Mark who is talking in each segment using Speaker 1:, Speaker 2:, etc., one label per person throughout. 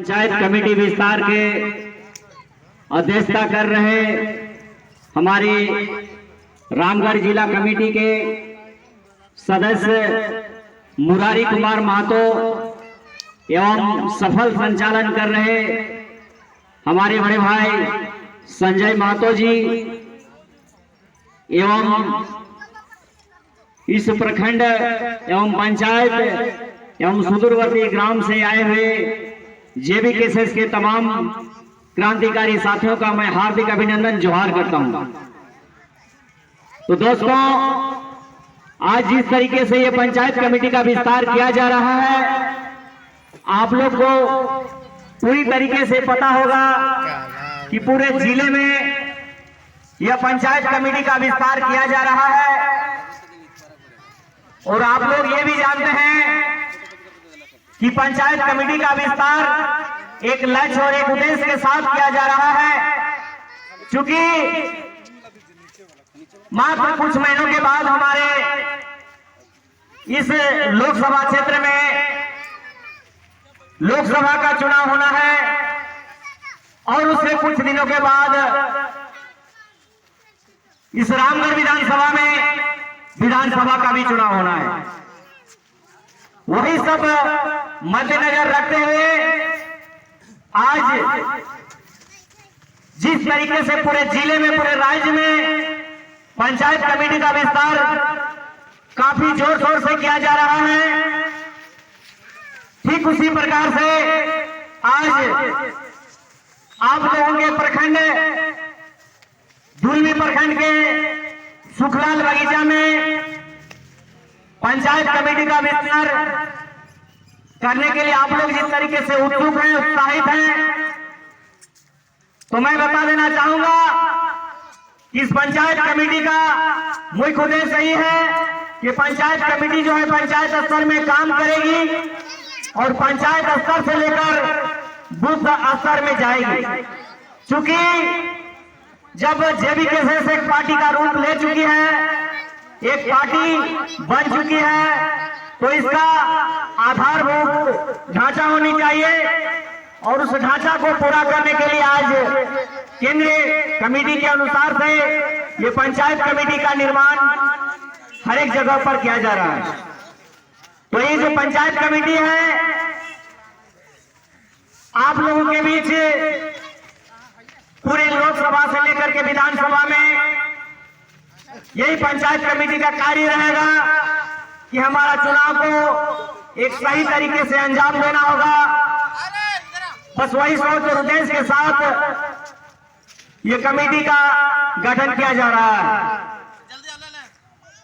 Speaker 1: Panchayat committee विस्तार के अध्यक्षता कर रहे हमारे रामगढ़ जिला कमेटी के सदस्य मुरारी कुमार महतो एवं सफल संचालन कर रहे हमारे बड़े भाई संजय महतो जी एवं इस प्रखंड एवं पंचायत एवं सुदूरवर्ती ग्राम से आए हुए जेबीकेएसएस के तमाम क्रांतिकारी साथियों का मैं हार्दिक अभिनंदन जोहार करता हूं। तो दोस्तों, आज जिस तरीके से ये पंचायत कमेटी का विस्तार किया जा रहा है, आप लोग को पूरी तरीके से पता होगा कि पूरे जिले में यह पंचायत कमेटी का विस्तार किया जा रहा है और आप लोग ये भी जानते हैं कि पंचायत कमेटी का विस्तार एक लक्ष्य और एक उद्देश्य के साथ किया जा रहा है। क्योंकि मात्र कुछ महीनों के बाद हमारे इस लोकसभा क्षेत्र में लोकसभा का चुनाव होना है और उससे कुछ दिनों के बाद इस रामगढ़ विधानसभा में विधानसभा का भी चुनाव होना है। वही सब मद्देनजर रखते हुए आज जिस तरीके से पूरे जिले में, पूरे राज्य में पंचायत कमेटी का विस्तार काफी जोर शोर से किया जा रहा है, ठीक उसी प्रकार से आज आप लोगों के प्रखंड दुलमी प्रखंड के सुखलाल बगीचा में पंचायत कमेटी का विस्तार करने के लिए आप लोग जिस तरीके से उत्सुक हैं, उत्साहित हैं, तो मैं बता देना चाहूंगा कि इस पंचायत कमेटी का मुख्य उद्देश्य यही है कि पंचायत कमेटी जो है पंचायत स्तर में काम करेगी और पंचायत स्तर से लेकर बूथ स्तर में जाएगी। चूंकि जब जेबीकेएसएस एक पार्टी का रूप ले चुकी है, एक पार्टी बन चुकी है, तो इसका आधारभूत ढांचा होनी चाहिए और उस ढांचा को पूरा करने के लिए आज केंद्रीय कमेटी के अनुसार से ये पंचायत कमेटी का निर्माण हर एक जगह पर किया जा रहा है। तो ये जो पंचायत कमेटी है, आप लोगों के बीच पूरे लोकसभा से लेकर के विधानसभा में यही पंचायत कमेटी का कार्य रहेगा कि हमारा चुनाव को एक सही तरीके से अंजाम देना होगा। बस वही सोच और उद्देश्य के साथ ये कमेटी का गठन किया जा रहा है।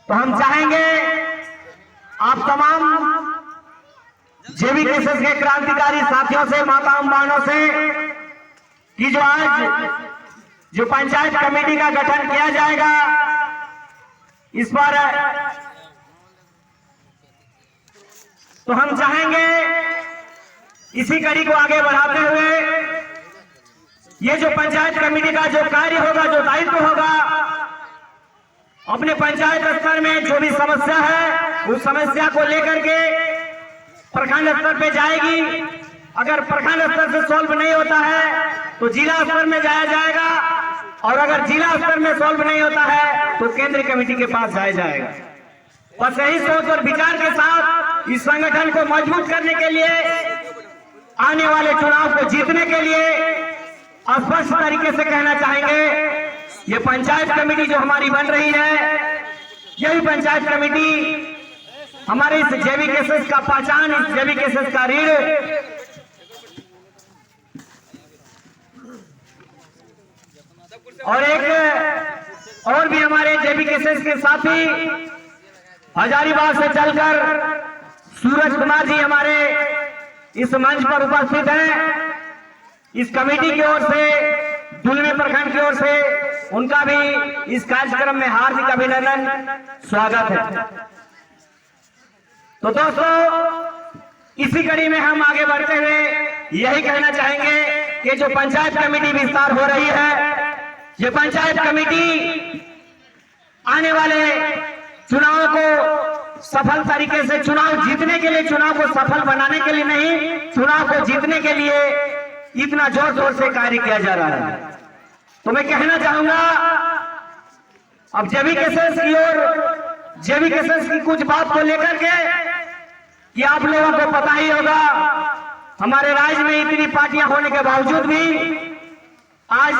Speaker 1: तो हम चाहेंगे आप तमाम जेबीकेएसएस के क्रांतिकारी साथियों से, माताओं बहनों से कि जो आज जो पंचायत कमेटी का गठन किया जाएगा, इस पर तो हम चाहेंगे इसी कड़ी को आगे बढ़ाते हुए ये जो पंचायत कमेटी का जो कार्य होगा, जो दायित्व होगा, अपने पंचायत स्तर में जो भी समस्या है उस समस्या को लेकर के प्रखंड स्तर पे जाएगी। अगर प्रखंड स्तर से सॉल्व नहीं होता है तो जिला स्तर में जाया जाएगा और अगर जिला स्तर में सॉल्व नहीं होता है तो केंद्रीय कमेटी के पास जाया जाएगा। बस यही सोच और विचार के साथ इस संगठन को मजबूत करने के लिए, आने वाले चुनाव को जीतने के लिए स्पष्ट तरीके से कहना चाहेंगे, ये पंचायत कमेटी जो हमारी बन रही है, यही पंचायत कमेटी हमारे इस जेबीकेएसएस का पहचान, इस जेबीकेएसएस का रीढ़ और एक और भी हमारे जेबीकेएसएस के साथी हजारीबाग से चलकर सूरज कुमार जी हमारे इस मंच पर उपस्थित हैं। इस कमेटी की ओर से, दुलमी प्रखंड की ओर से उनका भी इस कार्यक्रम में हार्दिक अभिनंदन, स्वागत है। तो दोस्तों, इसी कड़ी में हम आगे बढ़ते हुए यही कहना चाहेंगे कि जो पंचायत कमेटी विस्तार हो रही है, ये पंचायत कमेटी आने वाले चुनाव को सफल तरीके से, चुनाव जीतने के लिए, चुनाव को सफल बनाने के लिए नहीं, चुनाव को जीतने के लिए इतना जोर जोर से कार्य किया जा रहा है। तो मैं कहना चाहूंगा अब जेबी केसेस की और जेबी केसेस की कुछ बात को लेकर के कि आप लोगों को पता ही होगा हमारे राज्य में इतनी पार्टियां होने के बावजूद भी आज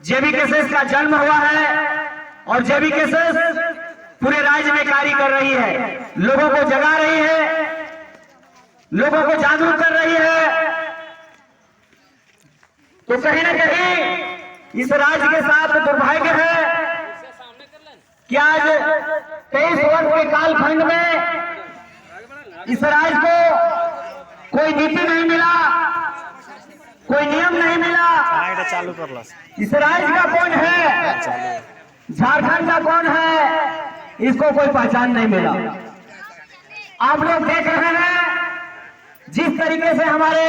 Speaker 1: जेबी केसेस का जन्म हुआ है और जेबी केसेस पूरे राज्य में कार्य कर रही है, लोगों को जगा रही है, लोगों को जागरूक कर रही है। तो कहीं ना कहीं इस राज्य के साथ दुर्भाग्य है कि आज 23 वर्ष के कालखंड में इस राज्य को कोई नीति नहीं मिला, कोई नियम नहीं मिला।
Speaker 2: चालू कर लो।
Speaker 1: इस राज्य का कौन है, झारखंड का कौन है, इसको कोई पहचान नहीं मिला। आप लोग देख रहे हैं जिस तरीके से हमारे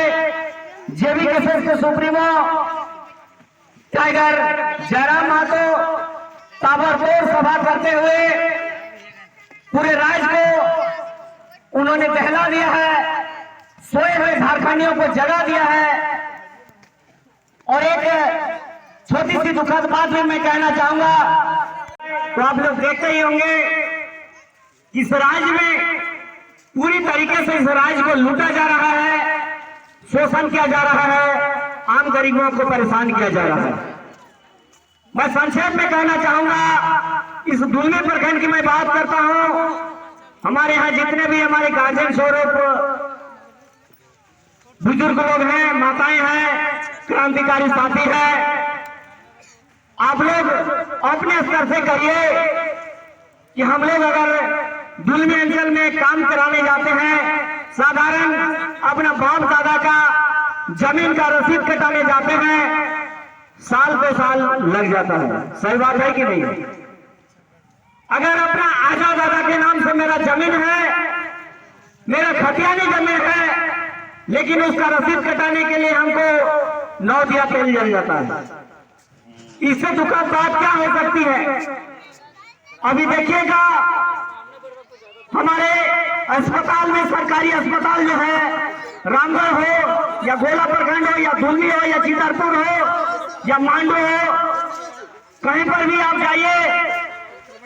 Speaker 1: जेबी केसेस के सुप्रीमो टाइगर जयराम महतो ताबड़तोड़ सभा करते हुए पूरे राज्य को उन्होंने बहला दिया है, सोए हुए झारखंडियों को जगा दिया है। और एक छोटी सी दुखद बात भी मैं कहना चाहूंगा, तो आप लोग देखते ही होंगे इस राज्य में पूरी तरीके से इस राज्य को लूटा जा रहा है, शोषण किया जा रहा है, आम गरीबों को परेशान किया जा रहा है। मैं संक्षेप में कहना चाहूंगा इस दुलमी प्रखंड की मैं बात करता हूं। हमारे यहाँ जितने भी हमारे गार्जियन स्वरूप बुजुर्ग लोग हैं, माताएं हैं, क्रांतिकारी साथी हैं, आप लोग अपने स्तर से कहिए कि हम लोग अगर दुलमी अंचल में काम कराने जाते हैं, साधारण अपना बाप दादा का जमीन का रसीद कटाने जाते हैं, साल पे साल लग जाता है। सही बात है कि नहीं? अगर अपना आजा दादा के नाम से मेरा जमीन है, मेरा खतियानी जमीन है, लेकिन उसका रसीद कटाने के लिए हमको 9 दिया तेल जल जाता है। इससे दुखद बात क्या हो सकती है? अभी देखिएगा हमारे अस्पताल में, सरकारी अस्पताल जो है, रामगढ़ हो या गोला प्रखंड हो या दुलमी हो या चितरपुर हो या मांडू हो, कहीं पर भी आप जाइए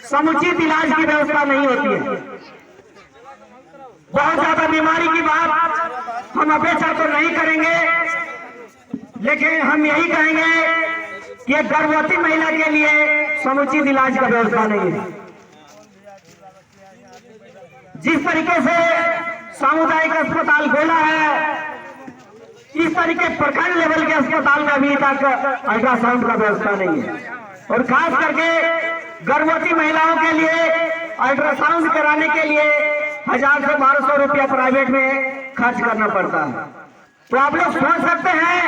Speaker 1: समुचित इलाज की व्यवस्था नहीं होती है। बहुत ज्यादा बीमारी की बात हम अपेक्षा तो नहीं करेंगे, लेकिन हम यही कहेंगे कि गर्भवती महिला के लिए समुचित इलाज का व्यवस्था नहीं है। जिस तरीके से सामुदायिक अस्पताल खोला है, इस तरीके प्रखंड लेवल के अस्पताल में अभी तक अल्ट्रासाउंड का व्यवस्था नहीं है। और खास करके गर्भवती महिलाओं के लिए अल्ट्रासाउंड कराने के लिए 1000 से 1200 रुपया प्राइवेट में खर्च करना पड़ता है। तो आप लोग सोच सकते हैं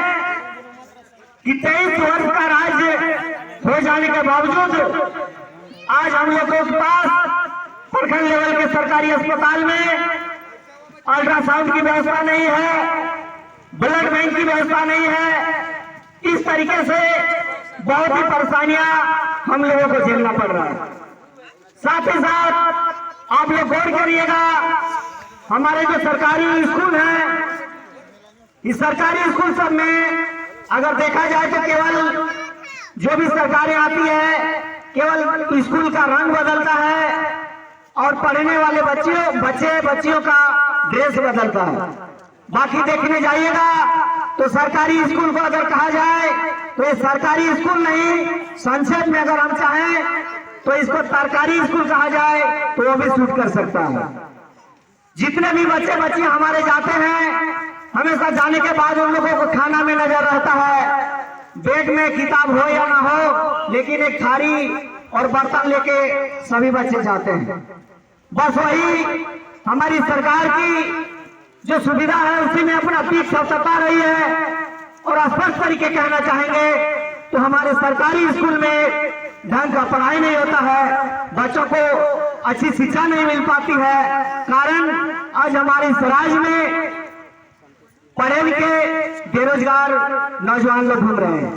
Speaker 1: कि 23 वर्ष का राज्य हो जाने के बावजूद आज हम लोग के पास प्रखंड लेवल के सरकारी अस्पताल में अल्ट्रासाउंड की व्यवस्था नहीं है, ब्लड बैंक की व्यवस्था नहीं है। इस तरीके से बहुत ही परेशानियां हम लोगों को झेलना पड़ रहा है। साथ ही साथ आप लोग गौर करिएगा, हमारे जो सरकारी स्कूल हैं, इस सरकारी स्कूल सब में अगर देखा जाए तो केवल जो भी सरकारें आती है केवल स्कूल का रंग बदलता है और पढ़ने वाले बच्चियों का ड्रेस बदलता है। बाकी देखने जाइएगा तो सरकारी स्कूल को अगर कहा जाए तो ये सरकारी स्कूल नहीं, संक्षेप में अगर हम चाहें तो इसको सरकारी स्कूल कहा जाए तो वो भी सूट कर सकता है। जितने भी बच्चे हमारे जाते हैं, हमेशा जाने के बाद उन लोगों को खाना में नजर रहता है, बैग में किताब हो या ना हो, लेकिन एक थाली और बर्तन लेके सभी बच्चे जाते हैं। बस वही हमारी सरकार की जो सुविधा है उसी में अपना पीठ सता रही है। और स्पष्ट तरीके कहना चाहेंगे तो हमारे सरकारी स्कूल में ढंग का पढ़ाई नहीं होता है, बच्चों को अच्छी शिक्षा नहीं मिल पाती है। कारण आज हमारे इस राज्य में पढ़े लिखे बेरोजगार नौजवान लोग घूम रहे हैं।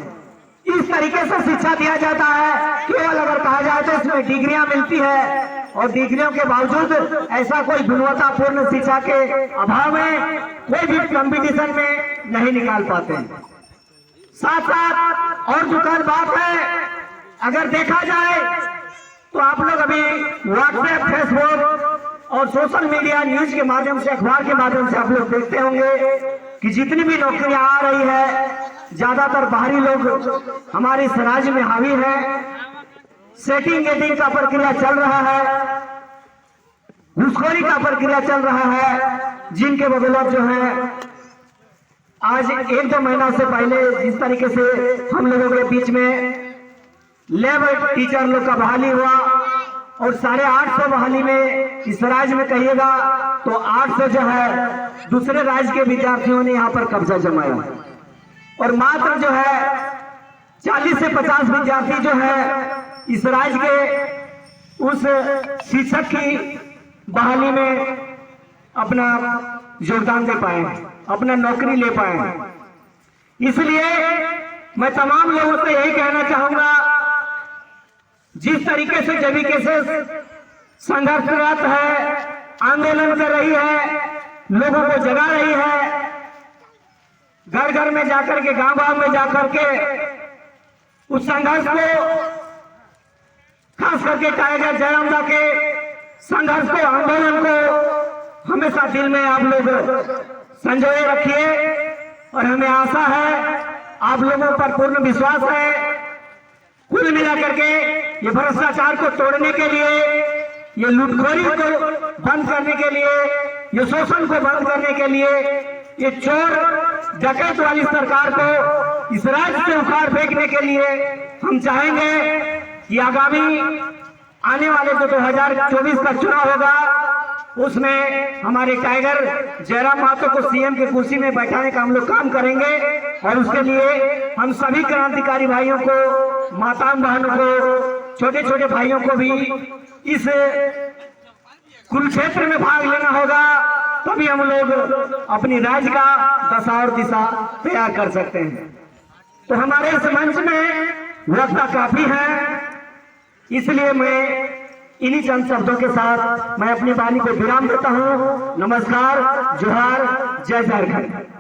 Speaker 1: इस तरीके से शिक्षा दिया जाता है, केवल अगर कहा जाए तो इसमें डिग्रियां मिलती है और डिग्रियों के बावजूद ऐसा कोई गुणवत्तापूर्ण शिक्षा के अभाव में कोई भी कंपटीशन में नहीं निकाल पाते। साथ साथ और दुखद बात है, अगर देखा जाए तो आप लोग अभी व्हाट्सएप, फेसबुक और सोशल मीडिया, न्यूज के माध्यम से, अखबार के माध्यम से आप लोग देखते होंगे कि जितनी भी नौकरियां आ रही है ज्यादातर बाहरी लोग हमारे इस राज्य में हावी है। सेटिंग गेटिंग का प्रक्रिया चल रहा है, घूसखोरी का प्रक्रिया चल रहा है, जिनके बदौलत जो है आज 1-2 महीना से पहले जिस तरीके से हम लोगों के बीच में लैब टीचर लोग का बहाली हुआ और 850 बहाली में इस राज्य में कहिएगा तो 800 जो है दूसरे राज्य के विद्यार्थियों ने यहाँ पर कब्जा जमाया और मात्र जो है 40 से 50 विद्यार्थी जो है इस राज्य के उस शिक्षक की बहाली में अपना योगदान दे पाए, अपना नौकरी ले पाए। इसलिए मैं तमाम लोगों से यही कहना चाहूंगा, जिस तरीके से संघर्षरत है, आंदोलन कर रही है, लोगों को जगा रही है, घर घर में जाकर के, गांव गांव में जाकर के उस संघर्ष को, खास करके टाइगर जयरामदा के संघर्ष को, आंदोलन को हमेशा दिल में आप लोग संजोए रखिए और हमें आशा है, आप लोगों पर पूर्ण विश्वास है। कुल मिलाकर के ये भ्रष्टाचार को तोड़ने के लिए, ये लूटखोरी को बंद करने के लिए, ये शोषण को बंद करने के लिए, ये चोर डकैत वाली सरकार को इस राज्य से उखाड़ फेंकने के लिए हम चाहेंगे कि आगामी आने वाले जो 2024 का चुनाव होगा उसमें हमारे टाइगर जयराम महतो को सीएम की कुर्सी में बैठाने का हम लोग काम करेंगे और उसके लिए हम सभी क्रांतिकारी भाइयों को, माताओं बहनों को, छोटे छोटे भाइयों को भी इस कुरुक्षेत्र में भाग लेना होगा, तभी हम लोग अपनी राज्य का दशा और दिशा तैयार कर सकते हैं। तो हमारे इस मंच में वक्ता काफी है, इसलिए मैं इन्हीं चंद शब्दों के साथ मैं अपनी वाणी को विराम देता हूँ। नमस्कार, जोहार, जय झारखंड।